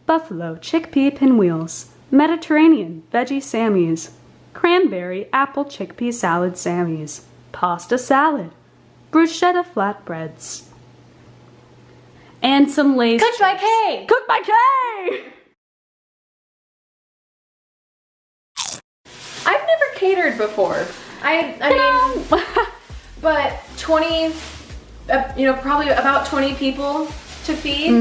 buffalo chickpea pinwheels, Mediterranean veggie sammies, cranberry apple chickpea salad sammies, pasta salad, bruschetta flatbreads, and some Lay's Cooked by Kay! Cooked by Kay! I've never catered before. I mean, but 20, probably about 20 people to feed.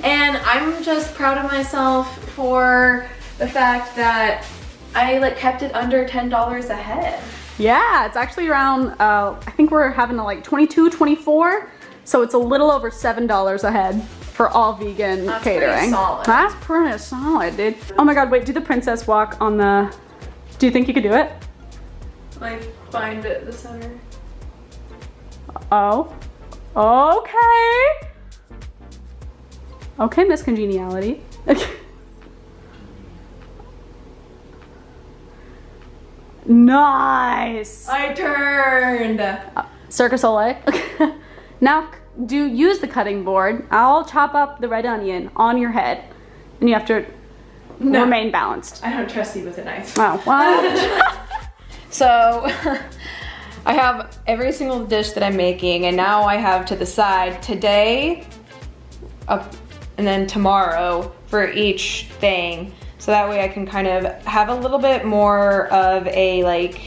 And I'm just proud of myself for the fact that I like kept it under $10 a head. Yeah, it's actually around, I think we're having like 22, 24. So it's a little over $7 a head for all vegan catering. Pretty solid. That's pretty solid, dude. Oh my God, wait, do the princess walk on the, do you think you could do it? Like, find it, the center. Oh, okay. Okay, Miss Congeniality. Nice. I turned. Circus Olay. Now use the cutting board. I'll chop up the red onion on your head, and you have to remain balanced. I don't trust you with a knife. Oh, well. So I have every single dish that I'm making, and now I have to the side today and then tomorrow for each thing. So that way I can kind of have a little bit more of a like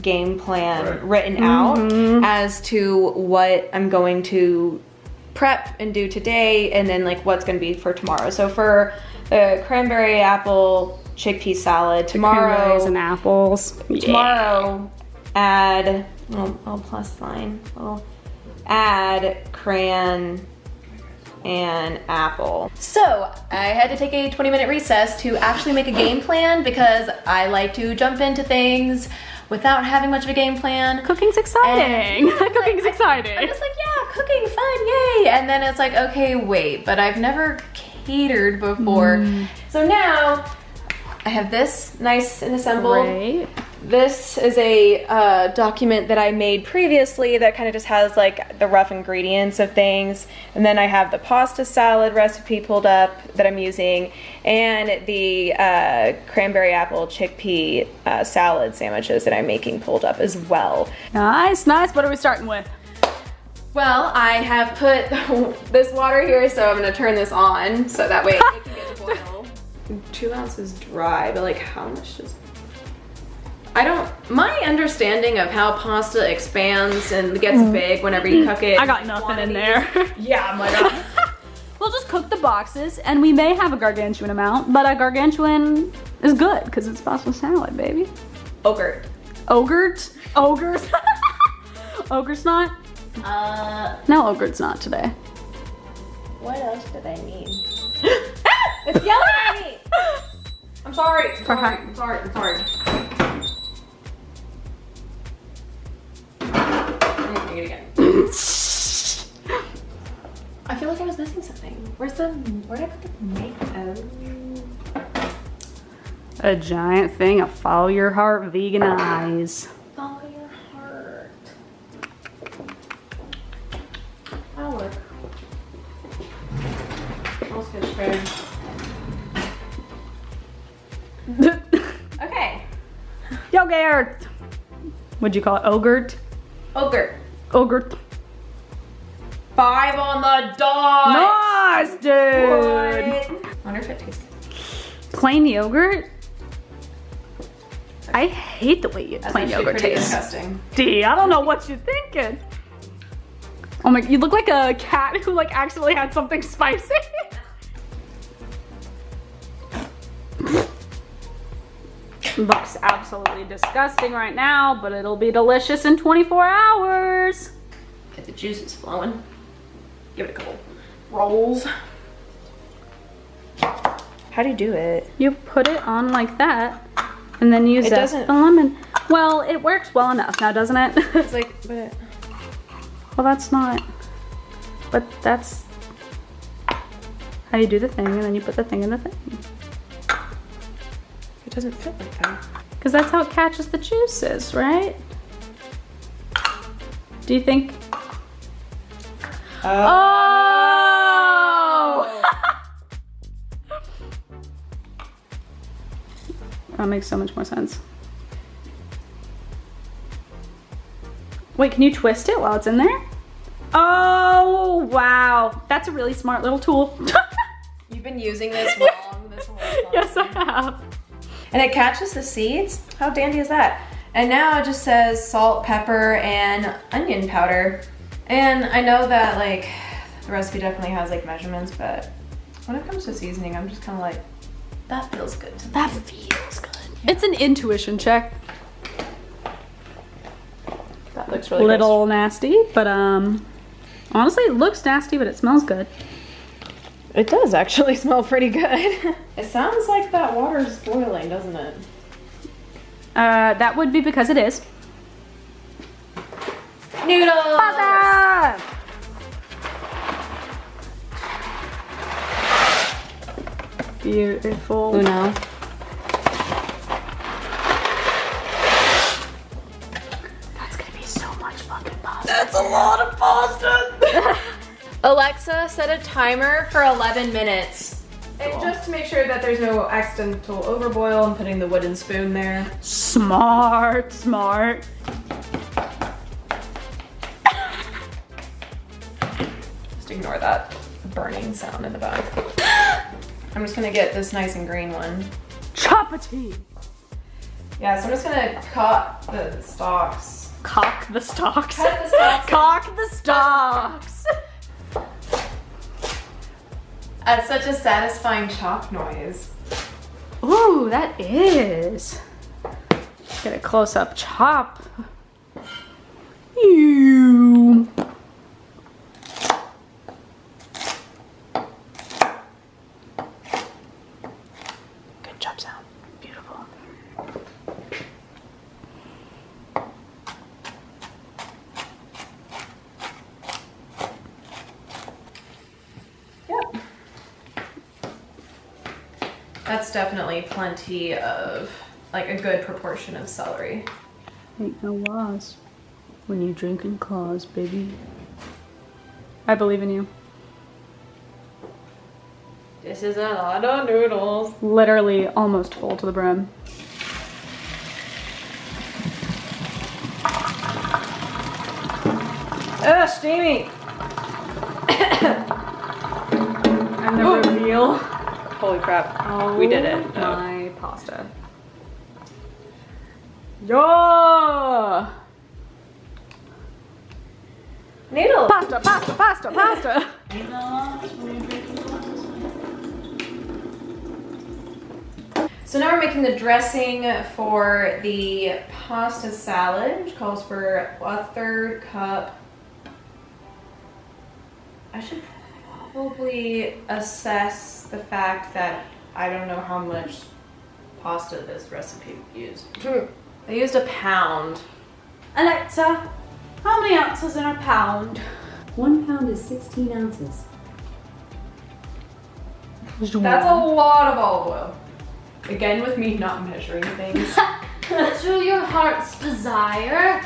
game plan written out as to what I'm going to prep and do today, and then like what's going to be for tomorrow. So for the cranberry apple chickpea salad tomorrow, cranberries and apples. Tomorrow, add plus sign. I'll add cran and apple. So I had to take a 20-minute recess to actually make a game plan because I like to jump into things without having much of a game plan. Cooking's exciting. Cooking's exciting. I'm just like, yeah, cooking, fun, yay. And then it's like, okay, wait, but I've never catered before. So now I have this nice and assembled. Great. This is a document that I made previously that kind of just has like the rough ingredients of things. And then I have the pasta salad recipe pulled up that I'm using, and the cranberry apple chickpea salad sandwiches that I'm making pulled up as well. Nice, nice. What are we starting with? Well, I have put this water here, so I'm gonna turn this on so that way it can get to boil. 2 ounces dry, but like how much does... my understanding of how pasta expands and gets big whenever you cook it. I got nothing in there. Yeah, I'm like, We'll just cook the boxes, and we may have a gargantuan amount, but a gargantuan is good because it's pasta salad, baby. Ogre. Ogres? Ogres? Ogre's not? No, ogre's not today. What else did I need? It's yelling at me! I'm sorry. I'm sorry. I'm sorry. I'm sorry. I'm making it again. I feel like I was missing something. Where did I put the tomato? A giant thing of follow your heart vegan eyes. Follow your heart. That'll work. Let's get straight. Okay. Yogurt. What'd you call it? Ogre? Ogre. Ogre. 5 on the dot. Nice, dude. What? I wonder if it tastes good. Plain yogurt? I hate the way plain yogurt tastes. Disgusting. D, I don't know what you're thinking. Oh my, you look like a cat who like accidentally had something spicy. Looks absolutely disgusting right now, but it'll be delicious in 24 hours. Get the juices flowing. Give it a couple rolls. How do you do it? You put it on like that, and then you zest the lemon. Well, it works well enough now, doesn't it? It's like, but well, that's not. But that's how you do the thing, and then you put the thing in the thing. it doesn't fit like that. Because that's how it catches the juices, right? Do you think? Oh! That makes so much more sense. Wait, can you twist it while it's in there? Oh, wow. That's a really smart little tool. You've been using this wrong this whole time. Yes, I have. And it catches the seeds? How dandy is that? And now it just says salt, pepper, and onion powder. And I know that like the recipe definitely has like measurements, but when it comes to seasoning, I'm just kind of like, that feels good to me. That feels good. Yeah. It's an intuition check. That looks really little nasty, but honestly it looks nasty, but it smells good. It does actually smell pretty good. It sounds like that water's boiling, doesn't it? That would be because it is. Noodles! Pasta! Beautiful. Uno. That's gonna be so much fucking pasta. That's a lot of pasta! Alexa, set a timer for 11 minutes. And just to make sure that there's no accidental overboil, I'm putting the wooden spoon there. Smart, smart. Just ignore that burning sound in the back. I'm just gonna get this nice and green one. Chapati. Yeah, so I'm just gonna cut the stalks. Cock the stalks. Cut the stalks. Cock the stalks. That's such a satisfying chop noise. Ooh, that is. Get a close-up chop. You. Good chop sound. Beautiful. Yep. That's definitely plenty of, like a good proportion of celery. Ain't no laws when you drinking claws, baby. I believe in you. This is a lot of noodles. Literally almost full to the brim. Ugh, steamy. And the reveal. Holy crap. Oh, we did it. My pasta. Yeah! Noodles. Pasta, pasta, pasta, pasta. So now we're making the dressing for the pasta salad, which calls for 1/3 cup. I should probably assess the fact that I don't know how much pasta this recipe used. I used a pound. Alexa, how many ounces in a pound? 1 pound is 16 ounces. That's a lot of olive oil. Again, with me not measuring things. To your heart's desire.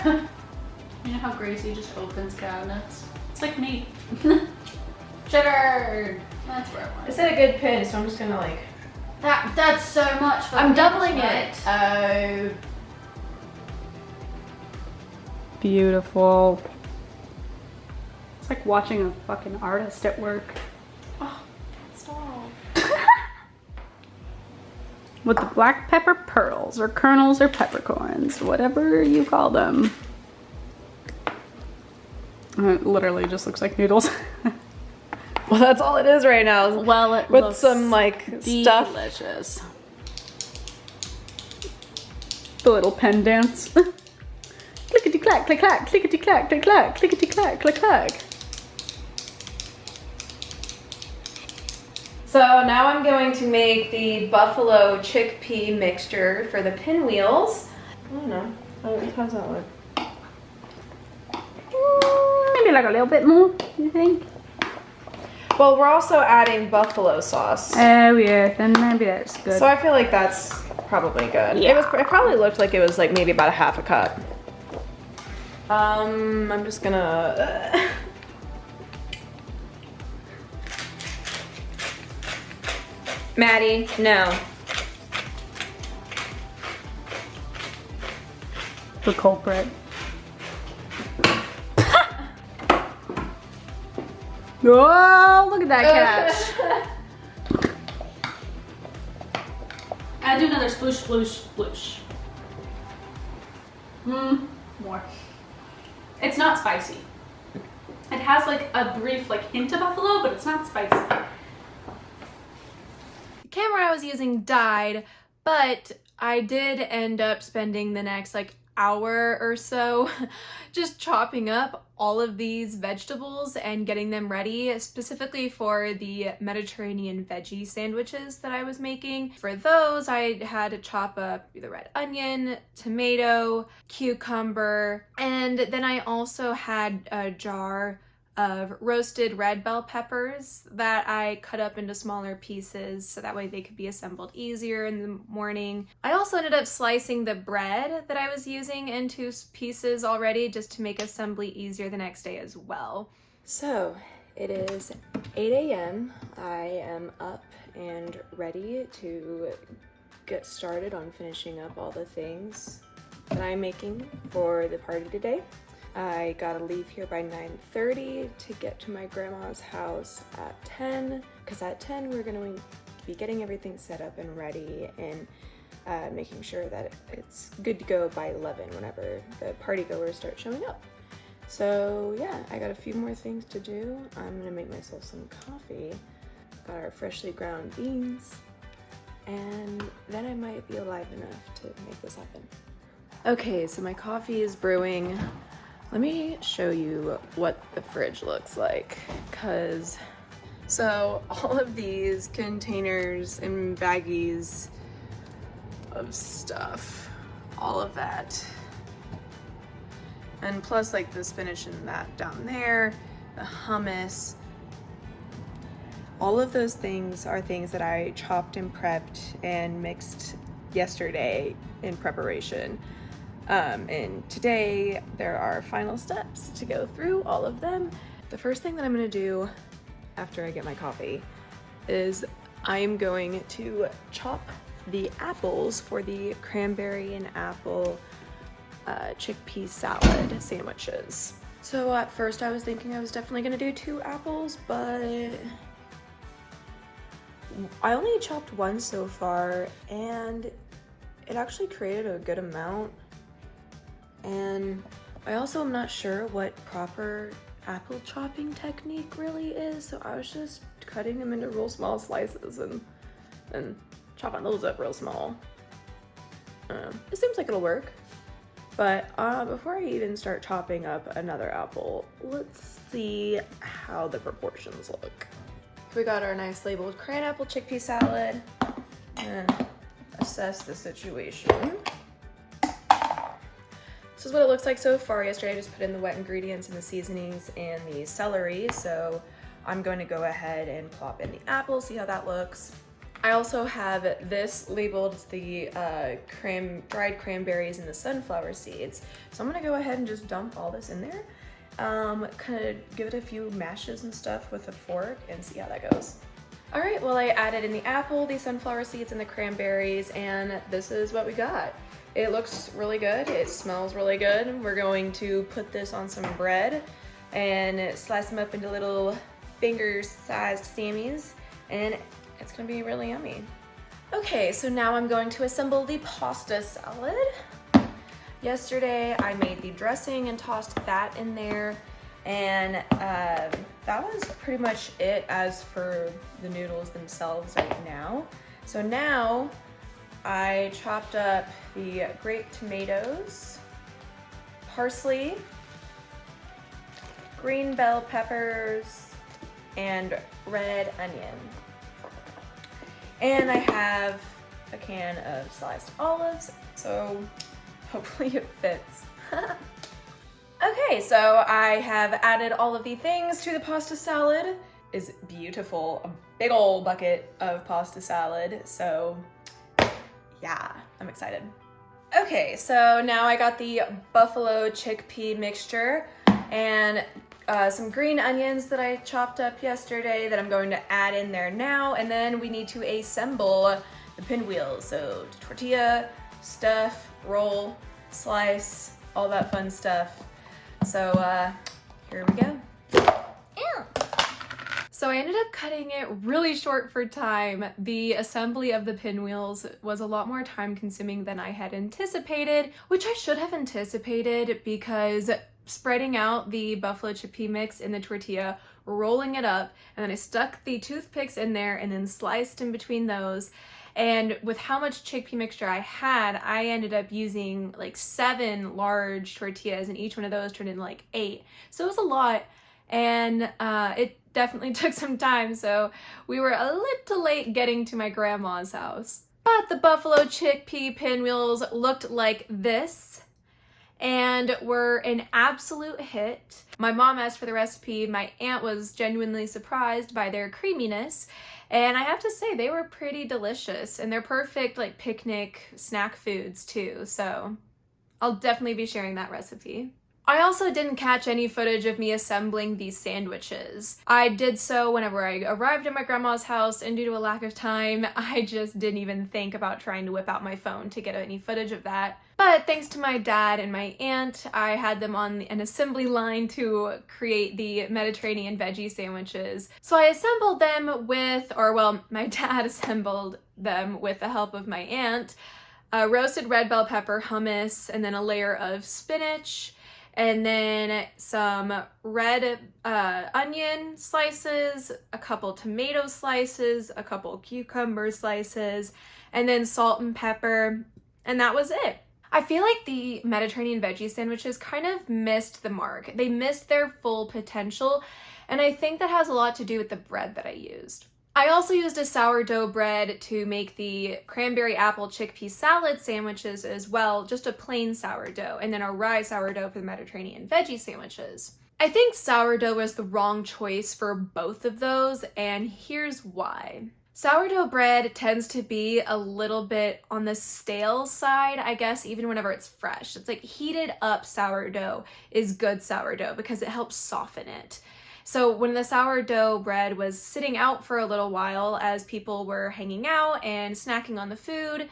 You know how Gracie just opens cabinets? It's like me. Cheddar. That's where I want. It's at a good pinch, so I'm just gonna like. That's so much for I'm doubling it. Oh. Beautiful. It's like watching a fucking artist at work. Oh, stop. With the black pepper pearls or kernels or peppercorns, whatever you call them. It literally just looks like noodles. Well, that's all it is right now. Well, it with looks some like stuff. delicious. The little pen dance. Clickety clack, click clack, clickety clack, click clack, clickety clack, click clack. So now I'm going to make the buffalo chickpea mixture for the pinwheels. I don't know. How's that look? Maybe like a little bit more, you think? Well, we're also adding buffalo sauce. Oh yeah, then maybe that's good. So I feel like that's probably good. Yeah. It probably looked like it was like maybe about 1/2 cup. I'm just gonna. Maddie, no. The culprit. Oh, look at that catch. Gotta do another sploosh, sploosh, sploosh. More. It's not spicy. It has like a brief like hint of buffalo, but it's not spicy. The camera I was using died, but I did end up spending the next like hour or so just chopping up all of these vegetables and getting them ready specifically for the Mediterranean veggie sandwiches that I was making. For those, I had to chop up the red onion, tomato, cucumber, and then I also had a jar of roasted red bell peppers that I cut up into smaller pieces so that way they could be assembled easier in the morning. I also ended up slicing the bread that I was using into pieces already just to make assembly easier the next day as well. So it is 8 a.m. I am up and ready to get started on finishing up all the things that I'm making for the party today. I gotta leave here by 9:30 to get to my grandma's house at 10, because at 10 we're gonna be getting everything set up and ready and making sure that it's good to go by 11 whenever the party goers start showing up. So yeah, I got a few more things to do. I'm gonna make myself some coffee. Got our freshly ground beans, and then I might be alive enough to make this happen. Okay, so my coffee is brewing. Let me show you what the fridge looks like, so all of these containers and baggies of stuff, all of that, and plus like the spinach and that down there, the hummus, all of those things are things that I chopped and prepped and mixed yesterday in preparation. And today there are final steps to go through all of them. The first thing that I'm gonna do after I get my coffee is I'm going to chop the apples for the cranberry and apple chickpea salad sandwiches. So at first I was thinking I was definitely gonna do 2 apples, but I only chopped 1 so far and it actually created a good amount. And I also am not sure what proper apple chopping technique really is, so I was just cutting them into real small slices and chopping those up real small. It seems like it'll work. But before I even start chopping up another apple, let's see how the proportions look. We got our nice labeled cran apple chickpea salad and assess the situation. This is what it looks like so far. Yesterday I just put in the wet ingredients and the seasonings and the celery, so I'm going to go ahead and plop in the apple, see how that looks. I also have this labeled as the dried cranberries and the sunflower seeds. So I'm gonna go ahead and just dump all this in there. Kind of give it a few mashes and stuff with a fork and see how that goes. All right, well I added in the apple, the sunflower seeds, and the cranberries, and this is what we got. It looks really good, it smells really good. We're going to put this on some bread and slice them up into little finger-sized sammies, and it's gonna be really yummy. Okay, so now I'm going to assemble the pasta salad. Yesterday I made the dressing and tossed that in there, and that was pretty much it as for the noodles themselves right now. So now I chopped up the grape tomatoes, parsley, green bell peppers, and red onion. And I have a can of sliced olives, so hopefully it fits. Okay, so I have added all of the things to the pasta salad. It's beautiful, a big old bucket of pasta salad, so yeah, I'm excited. Okay, so now I got the buffalo chickpea mixture and some green onions that I chopped up yesterday that I'm going to add in there now, and then we need to assemble the pinwheels. So tortilla, stuff, roll, slice, all that fun stuff. So here we go. So I ended up cutting it really short for time. The assembly of the pinwheels was a lot more time consuming than I had anticipated, which I should have anticipated because spreading out the buffalo chickpea mix in the tortilla, rolling it up, and then I stuck the toothpicks in there and then sliced in between those. And with how much chickpea mixture I had, I ended up using like 7 large tortillas, and each one of those turned into like 8. So it was a lot, and it definitely took some time, so we were a little late getting to my grandma's house. But the buffalo chickpea pinwheels looked like this and were an absolute hit. My mom asked for the recipe. My aunt was genuinely surprised by their creaminess, and I have to say they were pretty delicious, and they're perfect like picnic snack foods too, so I'll definitely be sharing that recipe. I also didn't catch any footage of me assembling these sandwiches. I did so whenever I arrived at my grandma's house, and due to a lack of time, I just didn't even think about trying to whip out my phone to get any footage of that. But thanks to my dad and my aunt, I had them on an assembly line to create the Mediterranean veggie sandwiches. So I assembled them with, my dad assembled them with the help of my aunt, roasted red bell pepper hummus, and then a layer of spinach, and then some red onion slices, a couple tomato slices, a couple cucumber slices, and then salt and pepper, and that was it. I feel like the Mediterranean veggie sandwiches kind of missed the mark. They missed their full potential, and I think that has a lot to do with the bread that I used. I also used a sourdough bread to make the cranberry apple chickpea salad sandwiches as well, just a plain sourdough, and then a rye sourdough for the Mediterranean veggie sandwiches. I think sourdough was the wrong choice for both of those, and here's why. Sourdough bread tends to be a little bit on the stale side, I guess, even whenever it's fresh. It's like heated up sourdough is good sourdough because it helps soften it. So when the sourdough bread was sitting out for a little while as people were hanging out and snacking on the food,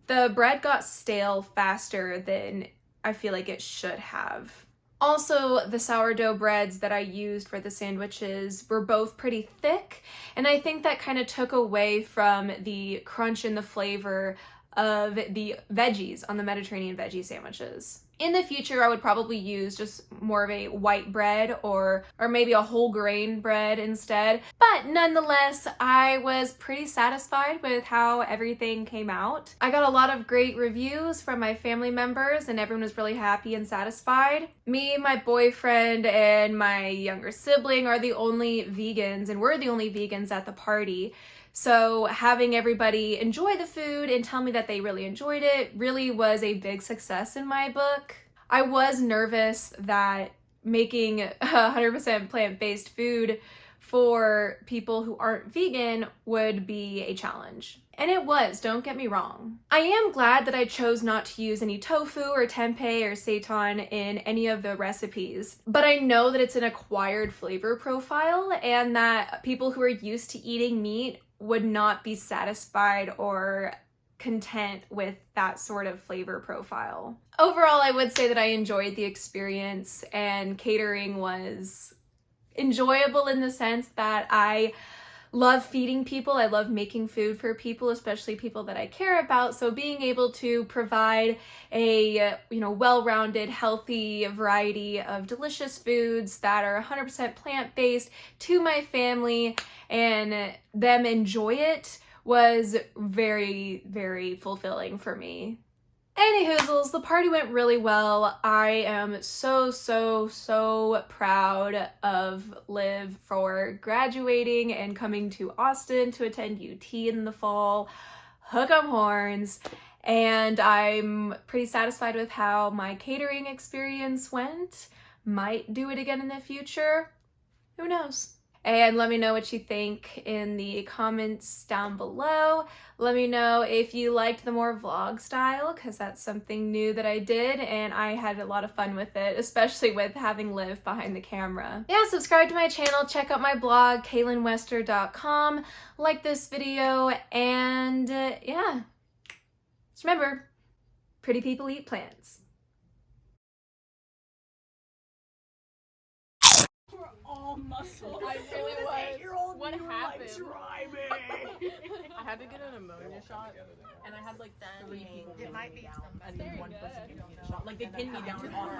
the bread got stale faster than I feel like it should have. Also, the sourdough breads that I used for the sandwiches were both pretty thick, and I think that kind of took away from the crunch and the flavor of the veggies on the Mediterranean veggie sandwiches. In the future, I would probably use just more of a white bread or maybe a whole grain bread instead. But nonetheless, I was pretty satisfied with how everything came out. I got a lot of great reviews from my family members, and everyone was really happy and satisfied. Me, my boyfriend, and my younger sibling are the only vegans, and we're the only vegans at the party. So having everybody enjoy the food and tell me that they really enjoyed it really was a big success in my book. I was nervous that making 100% plant-based food for people who aren't vegan would be a challenge. And it was, don't get me wrong. I am glad that I chose not to use any tofu or tempeh or seitan in any of the recipes, but I know that it's an acquired flavor profile and that people who are used to eating meat would not be satisfied or content with that sort of flavor profile. Overall, I would say that I enjoyed the experience, and catering was enjoyable in the sense that I love feeding people. I love making food for people, especially people that I care about. So being able to provide a, well-rounded, healthy variety of delicious foods that are 100% plant-based to my family and them enjoy it was very, very fulfilling for me. Anyhoozles, the party went really well. I am so proud of Liv for graduating and coming to Austin to attend UT in the fall. Hook 'em horns. And I'm pretty satisfied with how my catering experience went. Might do it again in the future. Who knows? And let me know what you think in the comments down below. Let me know if you liked the more vlog style, because that's something new that I did and I had a lot of fun with it, especially with having Liv behind the camera. Yeah, subscribe to my channel, check out my blog, kaylinwester.com, like this video, and yeah. Just remember, pretty people eat plants. all muscle. I really was. 8-year-old, What you were happened? like, try me. I had to get an ammonia shot, and I had like 3 people pinning me down, and then one person gave me a shot. Like they pinned me down on my